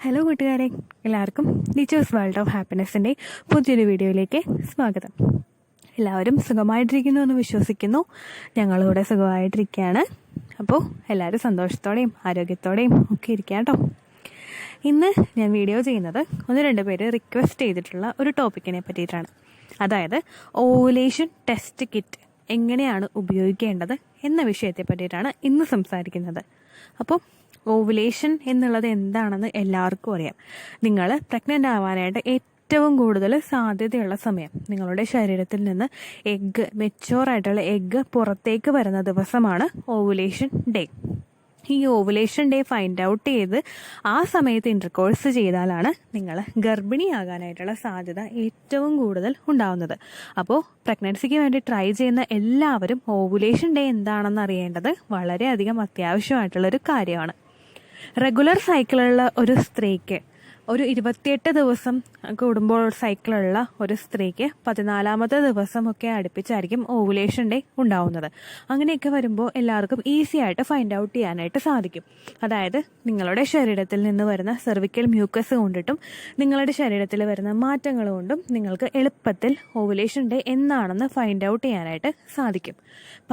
Hello കൂട്ടുകാരെ, എല്ലാവർക്കും teachers world of ഹാപ്പിനെസ്സിൻ്റെ പുതിയൊരു വീഡിയോയിലേക്ക് സ്വാഗതം. എല്ലാവരും സുഖമായിട്ടിരിക്കുന്നു എന്ന് വിശ്വസിക്കുന്നു. ഞങ്ങളിവിടെ സുഖമായിട്ടിരിക്കുകയാണ്. അപ്പോൾ എല്ലാവരും സന്തോഷത്തോടെയും ആരോഗ്യത്തോടെയും ഒക്കെ ഇരിക്കുക കേട്ടോ. ഇന്ന് ഞാൻ വീഡിയോ ചെയ്യുന്നത് 1-2 പേര് റിക്വസ്റ്റ് ചെയ്തിട്ടുള്ള ഒരു ടോപ്പിക്കിനെ പറ്റിയിട്ടാണ്. അതായത് ഓവുലേഷൻ ടെസ്റ്റ് കിറ്റ് എങ്ങനെയാണ് ഉപയോഗിക്കേണ്ടത് എന്ന വിഷയത്തെ പറ്റിയിട്ടാണ് ഇന്ന് സംസാരിക്കുന്നത്. അപ്പോൾ ഓവുലേഷൻ എന്നുള്ളത് എന്താണെന്ന് എല്ലാവർക്കും അറിയാം. നിങ്ങൾ പ്രഗ്നൻ്റ് ആവാനായിട്ട് ഏറ്റവും കൂടുതൽ സാധ്യതയുള്ള സമയം, നിങ്ങളുടെ ശരീരത്തിൽ നിന്ന് മെച്യൂറായിട്ടുള്ള എഗ്ഗ് പുറത്തേക്ക് വരുന്ന ദിവസമാണ് ഓവുലേഷൻ ഡേ. ഈ ഓവുലേഷൻ ഡേ ഫൈൻഡ് ഔട്ട് ചെയ്ത് ആ സമയത്ത് ഇൻ്റർകോഴ്സ് ചെയ്താലാണ് നിങ്ങൾ ഗർഭിണിയാകാനായിട്ടുള്ള സാധ്യത ഏറ്റവും കൂടുതൽ ഉണ്ടാവുന്നത്. അപ്പോൾ പ്രഗ്നൻസിക്ക് വേണ്ടി ട്രൈ ചെയ്യുന്ന എല്ലാവരും ഓവുലേഷൻ ഡേ എന്താണെന്ന് അറിയേണ്ടത് വളരെയധികം അത്യാവശ്യമായിട്ടുള്ളൊരു കാര്യമാണ്. റെഗുലർ സൈക്കിളുള്ള ഒരു സ്ത്രീക്ക് ഒരു 28 ദിവസം കൂടുമ്പോൾ സൈക്കിളുള്ള ഒരു സ്ത്രീക്ക് 14ാമത്തെ ദിവസമൊക്കെ അടുപ്പിച്ചായിരിക്കും ഓവുലേഷൻ ഡേ ഉണ്ടാവുന്നത്. അങ്ങനെയൊക്കെ വരുമ്പോൾ എല്ലാവർക്കും ഈസി ആയിട്ട് ഫൈൻഡ് ഔട്ട് ചെയ്യാനായിട്ട് സാധിക്കും. അതായത് നിങ്ങളുടെ ശരീരത്തിൽ നിന്ന് വരുന്ന സെർവിക്കൽ മ്യൂക്കസ് കൊണ്ടിട്ടും നിങ്ങളുടെ ശരീരത്തിൽ വരുന്ന മാറ്റങ്ങൾ കൊണ്ടും നിങ്ങൾക്ക് എളുപ്പത്തിൽ ഓവുലേഷൻ ഡേ എന്നാണെന്ന് ഫൈൻഡ് ഔട്ട് ചെയ്യാനായിട്ട് സാധിക്കും.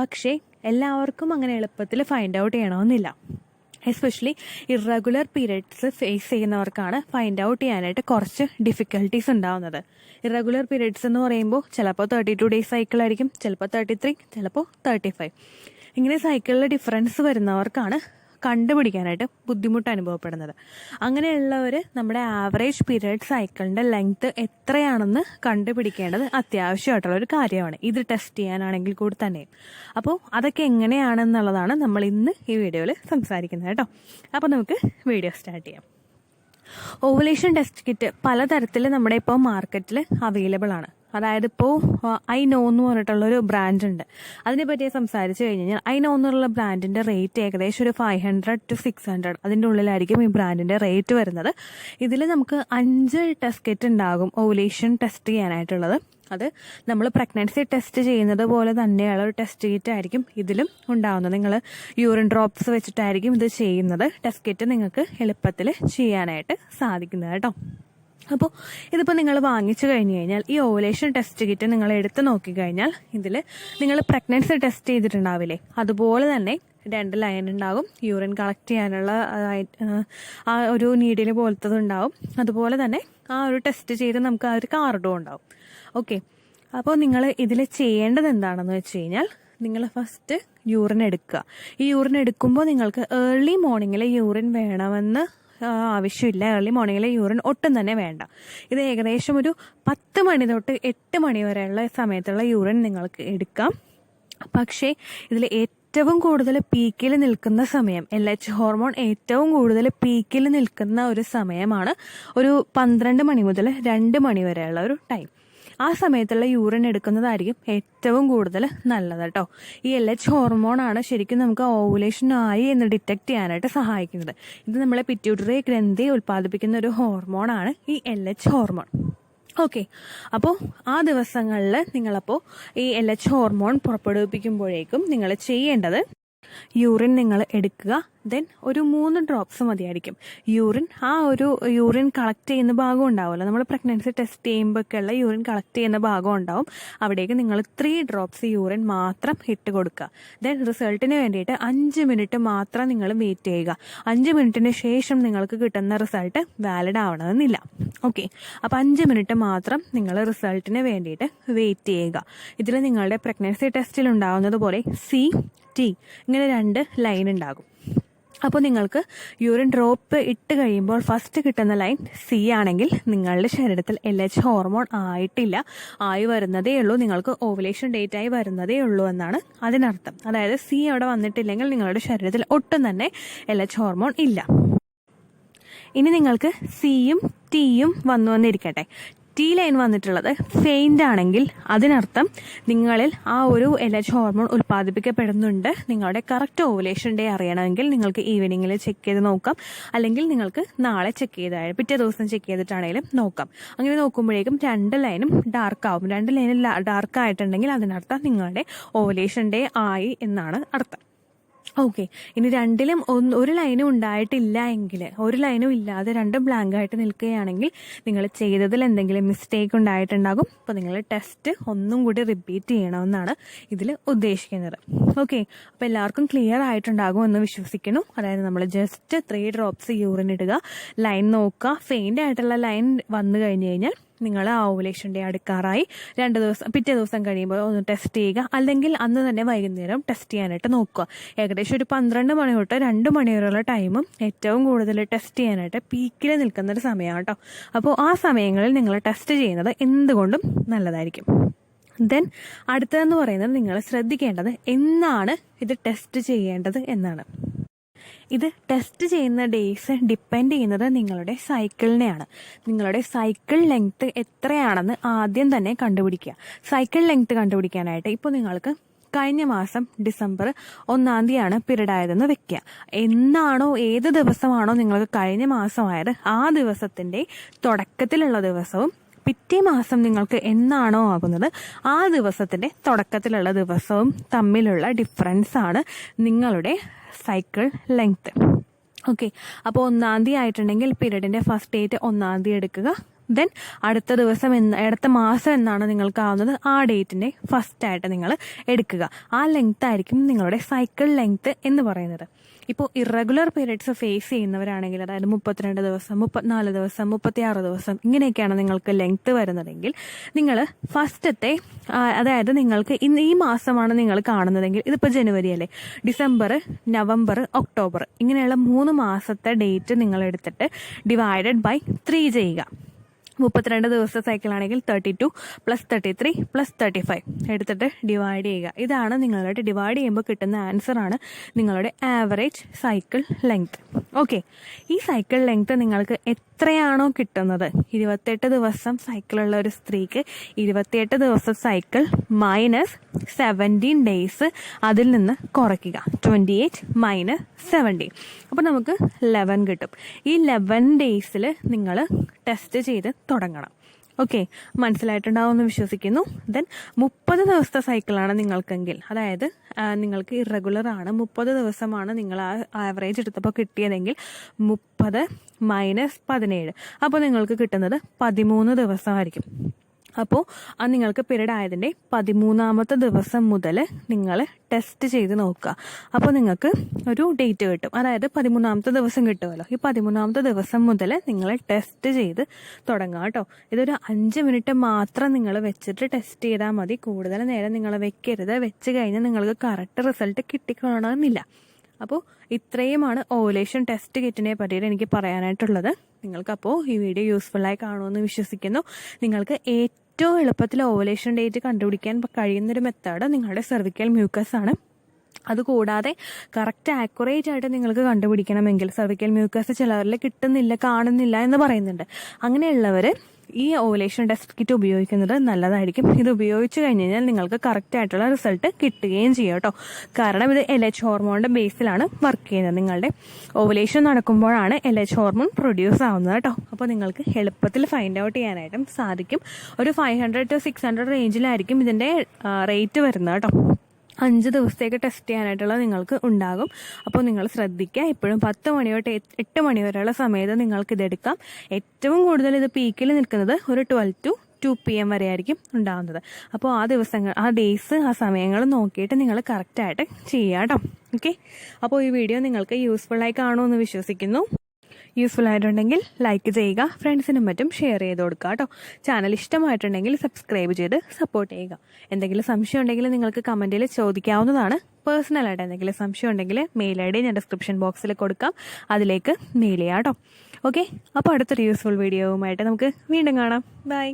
പക്ഷേ എല്ലാവർക്കും അങ്ങനെ എളുപ്പത്തിൽ ഫൈൻഡ് ഔട്ട് ചെയ്യണമെന്നില്ല. എസ്പെഷ്യലി ഇറഗുലർ പീരിയഡ്സ് ഫേസ് ചെയ്യുന്നവർക്കാണ് ഫൈൻഡ് ഔട്ട് ചെയ്യാനായിട്ട് കുറച്ച് ഡിഫിക്കൽട്ടീസ് ഉണ്ടാവുന്നത്. ഇറഗുലർ പീരിയഡ്സ് എന്ന് പറയുമ്പോൾ ചിലപ്പോൾ 32 ഡേയ്സ് സൈക്കിളായിരിക്കും, ചിലപ്പോൾ 33, ചിലപ്പോൾ 35. ഇങ്ങനെ സൈക്കിളിൽ ഡിഫറൻസ് വരുന്നവർക്കാണ് കണ്ടുപിടിക്കാനായിട്ട് ബുദ്ധിമുട്ട് അനുഭവപ്പെടുന്നത്. അങ്ങനെയുള്ളവർ നമ്മുടെ ആവറേജ് പീരിയഡ് സൈക്കിളിൻ്റെ ലെങ്ത് എത്രയാണെന്ന് കണ്ടുപിടിക്കേണ്ടത് അത്യാവശ്യമായിട്ടുള്ളൊരു കാര്യമാണ്, ഇത് ടെസ്റ്റ് ചെയ്യാനാണെങ്കിൽ കൂടി തന്നെ. അപ്പോൾ അതൊക്കെ എങ്ങനെയാണെന്നുള്ളതാണ് നമ്മൾ ഇന്ന് ഈ വീഡിയോയിൽ സംസാരിക്കുന്നത് കേട്ടോ. അപ്പോൾ നമുക്ക് വീഡിയോ സ്റ്റാർട്ട് ചെയ്യാം. ഓവുലേഷൻ ടെസ്റ്റ് കിറ്റ് പലതരത്തിൽ നമ്മുടെ ഇപ്പോൾ മാർക്കറ്റിൽ അവൈലബിൾ ആണ്. അതായത് ഇപ്പോൾ ഐ നോ എന്ന് പറഞ്ഞിട്ടുള്ളൊരു ബ്രാൻഡ് ഉണ്ട്. അതിനെപ്പറ്റി സംസാരിച്ച് കഴിഞ്ഞ് കഴിഞ്ഞാൽ ഐ നോ എന്നുള്ള ബ്രാൻഡിൻ്റെ റേറ്റ് ഏകദേശം ഒരു 500 to 600 അതിൻ്റെ ഉള്ളിലായിരിക്കും ഈ ബ്രാൻഡിൻ്റെ റേറ്റ് വരുന്നത്. ഇതിൽ നമുക്ക് 5 ടെസ്റ്റ് കിറ്റ് ഉണ്ടാകും ഓവുലേഷൻ ടെസ്റ്റ് ചെയ്യാനായിട്ടുള്ളത്. അത് നമ്മൾ പ്രഗ്നൻസി ടെസ്റ്റ് ചെയ്യുന്നത് പോലെ തന്നെയുള്ള ഒരു ടെസ്റ്റ് കിറ്റ് ആയിരിക്കും ഇതിലും ഉണ്ടാകുന്നത്. നിങ്ങൾ യൂറിൻ ഡ്രോപ്സ് വെച്ചിട്ടായിരിക്കും ഇത് ചെയ്യുന്നത്. ടെസ്റ്റ് കിറ്റ് നിങ്ങൾക്ക് എളുപ്പത്തിൽ ചെയ്യാനായിട്ട് സാധിക്കുന്നത് കേട്ടോ. അപ്പോൾ ഇതിപ്പോൾ നിങ്ങൾ വാങ്ങിച്ചു കഴിഞ്ഞ് കഴിഞ്ഞാൽ ഈ ഓവുലേഷൻ ടെസ്റ്റ് കിറ്റ് നിങ്ങൾ എടുത്ത് നോക്കിക്കഴിഞ്ഞാൽ ഇതിൽ നിങ്ങൾ പ്രഗ്നൻസി ടെസ്റ്റ് ചെയ്തിട്ടുണ്ടാവില്ലേ, അതുപോലെ തന്നെ 2 ലൈൻ ഉണ്ടാകും. യൂറിൻ കളക്ട് ചെയ്യാനുള്ള ആ ഒരു നീഡിൽ പോലത്തത് ഉണ്ടാവും. അതുപോലെ തന്നെ ആ ഒരു ടെസ്റ്റ് ചെയ്ത് നമുക്ക് ആ ഒരു കാർഡും ഉണ്ടാവും. ഓക്കെ, അപ്പോൾ നിങ്ങൾ ഇതിൽ ചെയ്യേണ്ടത് എന്താണെന്ന് വെച്ച് കഴിഞ്ഞാൽ നിങ്ങൾ ഫസ്റ്റ് യൂറിൻ എടുക്കുക. ഈ യൂറിൻ എടുക്കുമ്പോൾ നിങ്ങൾക്ക് ഏർലി മോർണിംഗിൽ യൂറിൻ വേണമെന്ന് ആവശ്യമില്ല. ഏർലി മോർണിംഗിലെ യൂറിൻ ഒട്ടും തന്നെ വേണ്ട. ഇത് ഏകദേശം ഒരു 10 മണി തൊട്ട് 8 മണി വരെയുള്ള സമയത്തുള്ള യൂറിൻ നിങ്ങൾക്ക് എടുക്കാം. പക്ഷേ ഇതിൽ ഏറ്റവും കൂടുതൽ പീക്കിൽ നിൽക്കുന്ന സമയം, LH ഹോർമോൺ ഏറ്റവും കൂടുതൽ പീക്കിൽ നിൽക്കുന്ന ഒരു സമയമാണ് ഒരു 12 മണി മുതൽ 2 മണി വരെയുള്ള ഒരു ടൈം. ആ സമയത്തുള്ള യൂറിൻ എടുക്കുന്നതായിരിക്കും ഏറ്റവും കൂടുതൽ നല്ലത് കേട്ടോ. ഈ LH ഹോർമോണാണ് ശരിക്കും നമുക്ക് ഓവുലേഷൻ ആയി എന്ന് ഡിറ്റക്ട് ചെയ്യാനായിട്ട് സഹായിക്കുന്നത്. ഇത് നമ്മളെ പിറ്റ്യൂട്ടറി ഗ്രന്ഥി ഉൽപ്പാദിപ്പിക്കുന്ന ഒരു ഹോർമോണാണ് ഈ LH ഹോർമോൺ. ഓക്കെ, അപ്പോൾ ആ ദിവസങ്ങളിൽ നിങ്ങളപ്പോൾ ഈ LH ഹോർമോൺ പുറപ്പെടുവിപ്പിക്കുമ്പോഴേക്കും നിങ്ങൾ ചെയ്യേണ്ടത് യൂറിൻ നിങ്ങൾ എടുക്കുക. ദെൻ ഒരു 3 ഡ്രോപ്സ് മതിയായിരിക്കും യൂറിൻ. ആ ഒരു യൂറിൻ കളക്ട് ചെയ്യുന്ന ഭാഗം ഉണ്ടാവുമല്ലോ, നമ്മൾ പ്രഗ്നൻസി ടെസ്റ്റ് ചെയ്യുമ്പോഴൊക്കെയുള്ള യൂറിൻ കളക്ട് ചെയ്യുന്ന ഭാഗം ഉണ്ടാവും. അവിടേക്ക് നിങ്ങൾ 3 ഡ്രോപ്സ് യൂറിൻ മാത്രം ഇട്ട് കൊടുക്കുക. ദെൻ റിസൾട്ടിന് വേണ്ടിയിട്ട് 5 മിനിറ്റ് മാത്രം നിങ്ങൾ വെയിറ്റ് ചെയ്യുക. 5 മിനിറ്റിന് ശേഷം നിങ്ങൾക്ക് കിട്ടുന്ന റിസൾട്ട് വാലിഡ് ആവണമെന്നില്ല. ഓക്കെ, അപ്പോൾ 5 മിനിറ്റ് മാത്രം നിങ്ങൾ റിസൾട്ടിന് വേണ്ടിയിട്ട് വെയിറ്റ് ചെയ്യുക. ഇതിൽ നിങ്ങളുടെ പ്രഗ്നൻസി ടെസ്റ്റിൽ ഉണ്ടാകുന്നത് പോലെ CT ഇങ്ങനെ 2 ലൈൻ ഉണ്ടാകും. അപ്പോൾ നിങ്ങൾക്ക് യൂറിൻ ഡ്രോപ്പ് ഇട്ട് കഴിയുമ്പോൾ ഫസ്റ്റ് കിട്ടുന്ന ലൈൻ C ആണെങ്കിൽ നിങ്ങളുടെ ശരീരത്തിൽ LH ഹോർമോൺ ആയിട്ടില്ല, ആയി വരുന്നതേ ഉള്ളൂ, നിങ്ങൾക്ക് ഓവുലേഷൻ ഡേറ്റ് ആയി വരുന്നതേ ഉള്ളൂ എന്നാണ് അതിനർത്ഥം. അതായത് C അവിടെ വന്നിട്ടില്ലെങ്കിൽ നിങ്ങളുടെ ശരീരത്തിൽ ഒട്ടും തന്നെ LH ഹോർമോൺ ഇല്ല. ഇനി നിങ്ങൾക്ക് Cയും Tയും വന്നിരിക്കട്ടെ. T ലൈൻ വന്നിട്ടുള്ളത് ഫെയിൻ്റ് ആണെങ്കിൽ അതിനർത്ഥം നിങ്ങളിൽ ആ ഒരു LH ഹോർമോൺ ഉൽപ്പാദിപ്പിക്കപ്പെടുന്നുണ്ട്. നിങ്ങളുടെ കറക്റ്റ് ഓവുലേഷൻ ഡേ അറിയണമെങ്കിൽ നിങ്ങൾക്ക് ഈവനിങ്ങിൽ ചെക്ക് ചെയ്ത് നോക്കാം, അല്ലെങ്കിൽ നിങ്ങൾക്ക് നാളെ പിറ്റേ ദിവസം ചെക്ക് ചെയ്തിട്ടാണെങ്കിലും നോക്കാം. അങ്ങനെ നോക്കുമ്പോഴേക്കും 2 ലൈനും ഡാർക്ക് ആവും. 2 ലൈനും ഡാർക്ക് ആയിട്ടുണ്ടെങ്കിൽ അതിനർത്ഥം നിങ്ങളുടെ ഓവുലേഷൻ ഡേ ആയി എന്നാണ് അർത്ഥം. ഓക്കെ, ഇനി രണ്ടിലും ഒരു ലൈനും ഉണ്ടായിട്ടില്ല എങ്കിൽ, ഒരു ലൈനും ഇല്ലാതെ രണ്ടും ബ്ലാങ്ക് ആയിട്ട് നിൽക്കുകയാണെങ്കിൽ നിങ്ങൾ ചെയ്തതിൽ എന്തെങ്കിലും മിസ്റ്റേക്ക് ഉണ്ടായിട്ടുണ്ടാകും. അപ്പോൾ നിങ്ങൾ ടെസ്റ്റ് ഒന്നും കൂടി റിപ്പീറ്റ് ചെയ്യണമെന്നാണ് ഇതിൽ ഉദ്ദേശിക്കുന്നത്. ഓക്കെ, അപ്പോൾ എല്ലാവർക്കും ക്ലിയർ ആയിട്ടുണ്ടാകും എന്ന് വിശ്വസിക്കുന്നു. അതായത് നമ്മൾ ജസ്റ്റ് 3 ഡ്രോപ്സ് യൂറിൻ ഇടുക, ലൈൻ നോക്കുക, ഫെയിൻ്റ് ആയിട്ടുള്ള ലൈൻ വന്നു കഴിഞ്ഞ് കഴിഞ്ഞാൽ നിങ്ങൾ ആ ഓവുലേഷൻ ഡേ അടുക്കാറായി. പിറ്റേ ദിവസം കഴിയുമ്പോൾ ഒന്ന് ടെസ്റ്റ് ചെയ്യുക, അല്ലെങ്കിൽ അന്ന് തന്നെ വൈകുന്നേരം ടെസ്റ്റ് ചെയ്യാനായിട്ട് നോക്കുക. ഏകദേശം ഒരു 12 മണി തൊട്ട് 2 മണി വരെയുള്ള ടൈമും ഏറ്റവും കൂടുതൽ ടെസ്റ്റ് ചെയ്യാനായിട്ട് പീക്കിൽ നിൽക്കുന്ന ഒരു സമയമാണ് കേട്ടോ. അപ്പോൾ ആ സമയങ്ങളിൽ നിങ്ങൾ ടെസ്റ്റ് ചെയ്യുന്നത് എന്തുകൊണ്ടും നല്ലതായിരിക്കും. ദെൻ അടുത്തതെന്ന് പറയുന്നത് നിങ്ങൾ ശ്രദ്ധിക്കേണ്ടത് എന്നാണ് ഇത് ടെസ്റ്റ് ചെയ്യേണ്ടത് എന്നാണ്. ഇത് ടെസ്റ്റ് ചെയ്യുന്ന ഡേയ്സ് ഡിപ്പെൻഡ് ചെയ്യുന്നത് നിങ്ങളുടെ സൈക്കിളിനെയാണ്. നിങ്ങളുടെ സൈക്കിൾ ലെങ്ത് എത്രയാണെന്ന് ആദ്യം തന്നെ കണ്ടുപിടിക്കുക. സൈക്കിൾ ലെങ്ത് കണ്ടുപിടിക്കാനായിട്ട് ഇപ്പോൾ നിങ്ങൾക്ക് കഴിഞ്ഞ മാസം ഡിസംബർ 1-ാം തീയതിയാണ് പീരീഡ് ആയതെന്ന് വെക്കുക. എന്നാണോ, ഏത് ദിവസമാണോ നിങ്ങൾക്ക് കഴിഞ്ഞ മാസമായത് ആ ദിവസത്തിൻ്റെ തുടക്കത്തിലുള്ള ദിവസവും പിറ്റേ മാസം നിങ്ങൾക്ക് എന്നാണോ ആകുന്നത് ആ ദിവസത്തിൻ്റെ തുടക്കത്തിലുള്ള ദിവസവും തമ്മിലുള്ള ഡിഫറൻസ് ആണ് നിങ്ങളുടെ സൈക്കിൾ ലെങ്ത്. ഓക്കെ, അപ്പോൾ 1-ാം തീയതി ആയിട്ടുണ്ടെങ്കിൽ പീരീഡിൻ്റെ ഫസ്റ്റ് ഡേറ്റ് 1-ാം തീയതി എടുക്കുക. ദെൻ അടുത്ത മാസം എന്നാണ് നിങ്ങൾക്ക് ആവുന്നത് ആ ഡേറ്റിൻ്റെ ഫസ്റ്റ് ആയിട്ട് നിങ്ങൾ എടുക്കുക. ആ ലെങ്ത് ആയിരിക്കും നിങ്ങളുടെ സൈക്കിൾ ലെങ്ത് എന്ന് പറയുന്നത്. ഇപ്പോൾ ഇറഗുലർ പീരീഡ്സ് ഫേസ് ചെയ്യുന്നവരാണെങ്കിൽ, അതായത് 32 ദിവസം, 34 ദിവസം, 36 ദിവസം ഇങ്ങനെയൊക്കെയാണ് നിങ്ങൾക്ക് ലെങ്ത് വരുന്നതെങ്കിൽ, നിങ്ങൾ ഫസ്റ്റത്തെ, അതായത് നിങ്ങൾക്ക് ഈ മാസമാണ് നിങ്ങൾ കാണുന്നതെങ്കിൽ, ഇതിപ്പോൾ ജനുവരി അല്ലേ, ഡിസംബർ, നവംബർ, ഒക്ടോബർ ഇങ്ങനെയുള്ള 3 മാസത്തെ ഡേറ്റ് നിങ്ങൾ എടുത്തിട്ട് ഡിവൈഡഡ് ബൈ 3 ചെയ്യുക. 32 ദിവസത്തെ സൈക്കിളാണെങ്കിൽ 32 + 33 + 35 എടുത്തിട്ട് ഡിവൈഡ് ചെയ്യുക. ഇതാണ് നിങ്ങളുടെ ഡിവൈഡ് ചെയ്യുമ്പോൾ കിട്ടുന്ന ആൻസറാണ് നിങ്ങളുടെ ആവറേജ് സൈക്കിൾ ലെങ്ത്. ഓക്കെ, ഈ സൈക്കിൾ ലെങ്ത് നിങ്ങൾക്ക് എത്രയാണോ കിട്ടുന്നത്, 28 ദിവസം സൈക്കിളുള്ള ഒരു സ്ത്രീക്ക് 28 ദിവസം സൈക്കിൾ മൈനസ് 17 ഡേയ്സ് അതിൽ നിന്ന് കുറയ്ക്കുക. 28 - 17, അപ്പോൾ നമുക്ക് 11 കിട്ടും. ഈ 11 ഡേയ്സിൽ നിങ്ങൾ ടെസ്റ്റ് ചെയ്ത് തുടങ്ങണം. ഓക്കെ, മനസ്സിലായിട്ടുണ്ടാവുമെന്ന് വിശ്വസിക്കുന്നു. ദെൻ 30 ദിവസത്തെ സൈക്കിളാണ് നിങ്ങൾക്കെങ്കിൽ, അതായത് നിങ്ങൾക്ക് ഇറഗുലർ ആണ്, 30 ദിവസമാണ് നിങ്ങൾ ആവറേജ് എടുത്തപ്പോൾ കിട്ടിയതെങ്കിൽ 30 - 17, അപ്പോൾ നിങ്ങൾക്ക് കിട്ടുന്നത് 13 ദിവസമായിരിക്കും. അപ്പോൾ നിങ്ങൾക്ക് പീരീഡ് ആയതിൻ്റെ 13ാമത്തെ ദിവസം മുതൽ നിങ്ങൾ ടെസ്റ്റ് ചെയ്ത് നോക്കുക. അപ്പോൾ നിങ്ങൾക്ക് ഒരു ഡേറ്റ് കിട്ടും, അതായത് 13ാമത്തെ ദിവസം കിട്ടുമല്ലോ. ഈ 13ാമത്തെ ദിവസം മുതൽ നിങ്ങൾ ടെസ്റ്റ് ചെയ്ത് തുടങ്ങുക കേട്ടോ. ഇതൊരു 5 മിനിറ്റ് മാത്രം നിങ്ങൾ വെച്ചിട്ട് ടെസ്റ്റ് ചെയ്താൽ മതി. കൂടുതൽ നേരം നിങ്ങൾ വെക്കരുത്. വെച്ച് കഴിഞ്ഞാൽ നിങ്ങൾക്ക് കറക്റ്റ് റിസൾട്ട് കിട്ടിക്കണമെന്നില്ല. അപ്പോൾ ഇത്രയുമാണ് ഓവുലേഷൻ ടെസ്റ്റ് കിറ്റിനെ പറ്റിയിട്ട് എനിക്ക് പറയാനായിട്ടുള്ളത്. നിങ്ങൾക്കപ്പോൾ ഈ വീഡിയോ യൂസ്ഫുള്ളായി കാണുമെന്ന് വിശ്വസിക്കുന്നു. നിങ്ങൾക്ക് ഏറ്റവും എളുപ്പത്തിൽ ഓവുലേഷൻ ഡേറ്റ് കണ്ടുപിടിക്കാൻ കഴിയുന്നൊരു മെത്തേഡ് നിങ്ങളുടെ സെർവിക്കൽ മ്യൂക്കസ് ആണ്. അതുകൂടാതെ കറക്റ്റ് ആക്യുറേറ്റ് ആയിട്ട് നിങ്ങൾക്ക് കണ്ടുപിടിക്കണമെങ്കിൽ, സെർവിക്കൽ മ്യൂക്കസ് ചിലവരിൽ കിട്ടുന്നില്ല, കാണുന്നില്ല എന്ന് പറയുന്നുണ്ട്. അങ്ങനെയുള്ളവർ ഈ ഓവുലേഷൻ ടെസ്റ്റ് കിറ്റ് ഉപയോഗിക്കുന്നത് നല്ലതായിരിക്കും. ഇത് ഉപയോഗിച്ച് കഴിഞ്ഞ് കഴിഞ്ഞാൽ നിങ്ങൾക്ക് കറക്റ്റ് ആയിട്ടുള്ള റിസൾട്ട് കിട്ടുകയും ചെയ്യും കേട്ടോ. കാരണം ഇത് LH ഹോർമോണിന്റെ ബേസിലാണ് വർക്ക് ചെയ്യുന്നത്. നിങ്ങളുടെ ഓവുലേഷൻ നടക്കുമ്പോഴാണ് LH ഹോർമോൺ പ്രൊഡ്യൂസ് ആവുന്നത് കേട്ടോ. അപ്പോൾ നിങ്ങൾക്ക് എളുപ്പത്തിൽ ഫൈൻഡ് ഔട്ട് ചെയ്യാനായിട്ടും സാധിക്കും. ഒരു 500 to 600 റേഞ്ചിലായിരിക്കും ഇതിൻ്റെ റേറ്റ് വരുന്നത് കേട്ടോ. 5 ദിവസത്തേക്ക് ടെസ്റ്റ് ചെയ്യാനായിട്ടുള്ള നിങ്ങൾക്ക് ഉണ്ടാകും. അപ്പോൾ നിങ്ങൾ ശ്രദ്ധിക്കുക. ഇപ്പോഴും 10 മണി തൊട്ട് 8 മണി വരെയുള്ള സമയത്ത് നിങ്ങൾക്ക് ഇതെടുക്കാം. ഏറ്റവും കൂടുതൽ ഇത് പീക്കിൽ നിൽക്കുന്നത് ഒരു 12 to 2 PM വരെ ആയിരിക്കും ഉണ്ടാകുന്നത്. അപ്പോൾ ആ ദിവസങ്ങൾ, ആ ഡേയ്സ്, ആ സമയങ്ങൾ നോക്കിയിട്ട് നിങ്ങൾ കറക്റ്റായിട്ട് ചെയ്യുക കേട്ടോ. ഓക്കെ, അപ്പോൾ ഈ വീഡിയോ നിങ്ങൾക്ക് യൂസ്ഫുള്ളായി കാണുമെന്ന് വിശ്വസിക്കുന്നു. യൂസ്ഫുൾ ആയിട്ടുണ്ടെങ്കിൽ ലൈക്ക് ചെയ്യുക, ഫ്രണ്ട്സിനും മറ്റും ഷെയർ ചെയ്ത് കൊടുക്കുക കേട്ടോ. ചാനൽ ഇഷ്ടമായിട്ടുണ്ടെങ്കിൽ സബ്സ്ക്രൈബ് ചെയ്ത് സപ്പോർട്ട് ചെയ്യുക. എന്തെങ്കിലും സംശയം ഉണ്ടെങ്കിൽ നിങ്ങൾക്ക് കമൻറ്റിൽ ചോദിക്കാവുന്നതാണ്. പേഴ്സണലായിട്ട് എന്തെങ്കിലും സംശയം ഉണ്ടെങ്കിൽ മെയിൽ ID ഞാൻ ഡിസ്ക്രിപ്ഷൻ ബോക്സിൽ കൊടുക്കാം, അതിലേക്ക് മെയിൽ ചെയ്യാം കേട്ടോ. ഓക്കെ, അപ്പോൾ അടുത്തൊരു യൂസ്ഫുൾ വീഡിയോവുമായിട്ട് നമുക്ക് വീണ്ടും കാണാം. ബൈ.